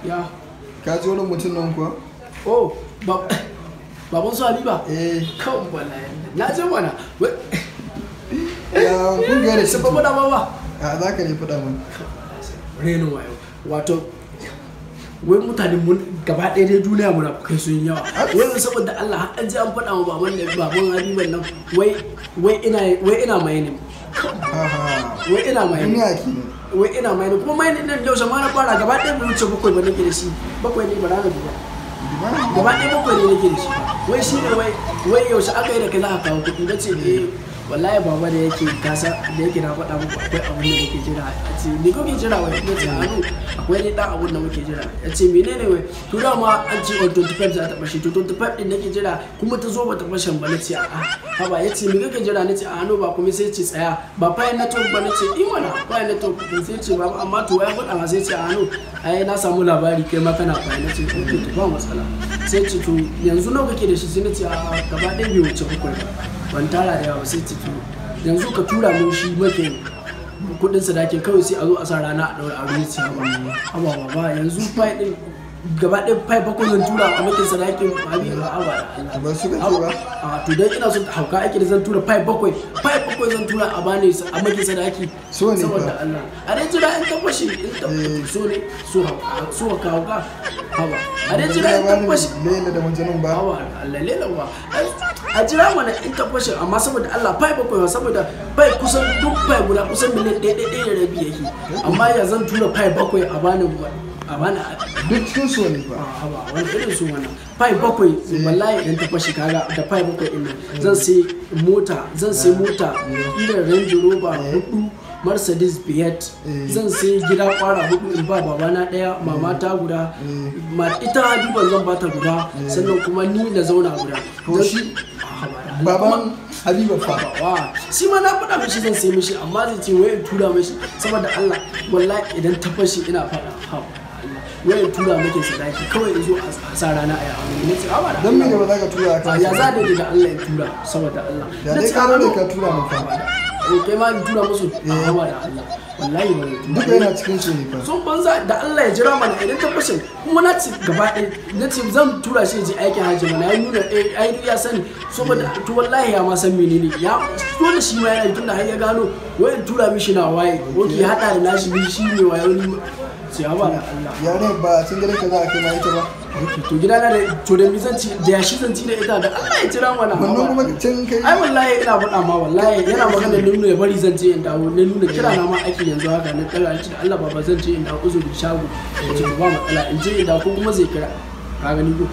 Ya. Ka ji wani mutum nan kuwa? Oh, baban su Habiba? Kan wallahi. Na je mana. Ya kun ga da shi. Sai baba baba. A za ka ne faɗa mun. Reno wayo. Wato wai mutanen mun gaba ɗaya dai duniya muna kai sun yawa. Wai saboda Allah har an je an faɗa wa baban Habiban nan wai ina mai ne. Wai ina mai ne. Wai ina mai ne kuma mai ne nan yau ma na fara gaba ɗaya bai wuce bakwai ba nake da shi. Bakwai ne ba na da duba. Gaba ɗaya bakwai ne nake da shi. Wai shi ne wai yaushe aka yi da kai za ka kawo kuɗi na ce wallahi baba da yake kasa da yake na faɗa muku akwai abun da muke jira a ce ni ko ke jira wai ne ce hannu akwai ne dan abun da muke jira ya ce menene wai to da ma an ce on 25 za ta bashi to 25 din nake jira kuma ta zo ba ta bashin ba nace a haba ya ce me kake jira nace a hannu ba kuma sai ce tsaya ba fa na to ba nace imana fa na to sai ce ba amma to ya faɗa ma sai ce a hannu ai na samu labari kai ma kana fa nace to ba matsala sai ce to yanzu nawa kake da shi sai nace a gaba ɗaya bai wuce bakwai ban tara da yawa sai ciki yanzu ka tura min shi mafi kudin sadakin kawai sai a zo a sa rana a daura aure ci haba ba yanzu fai din gaba ɗaya fai bakwai zan tura a makin sadakin abi ba awa ba su ka tura a to dan ina so hauka ake da zan tura fai bakwai zan tura a bani a makin sadaki so ne saboda Allah a dai jira in tabbashi so ne so hauka haba a dai jira in tabbashi lela da majanun ba hawa Allah lela ba a jira mana in tabbashi amma saboda Allah fai bakwai saboda fai kusan duk fai guda kusan miliyan 1.5 yake amma ya zan tura fai bakwai a bani duk cikin su ne ba wani irin su wannan fai bakwai wallahi idan ta fashi kaga da fai bakwai din zan sai mota irin Range Rover 4 Mercedes Fiat zan sai gida kwara 4 in ba babana daya mama ta guda ita Habiban zan bata guda sannan kuma ni na zauna guda to shi baban Habiba fa shi ma na faɗa mishi zan sai mishi amma zai ce wai in tura mishi saboda Allah wallahi idan ta fashi ina faɗa wai tura muke sadaki kawai in zo a sa rana a yawo ne ce a ba dan me ba za ka tura ka ya za da Allah ya tura saboda Allah ya dai ka ne ka tura mu fa kai ma in tura musu a da Allah wallahi ba duka yana cikin su ne fa sun banza da Allah ya jira mana idan ta fashin kuma na ci gaba ɗaya na ce zan tura shi je aikin hajji mana ya nuna ai ya sani saboda to wallahi ya ma san menene ya dole shi ma yana tunda har ya gano wai in tura mishi na waye oke hada da nashi shi ne wayo ni ce ba da Allah yare ba sun gare ka za a kai ma ita ba to gida na da to da mi zan ci da yashi zan ci da ita da Allah ya jira mana wannan kuma can kai ai wallahi ina faɗa ma wallahi yana magana da nuna ya bari zan je in dawo ne nuna kira na ma aiki yanzu haka na tsara ci da Allah baba zan je in dawo uzuri shago ce ba matsala in je in dawo ko kuma zai kira ka gani ko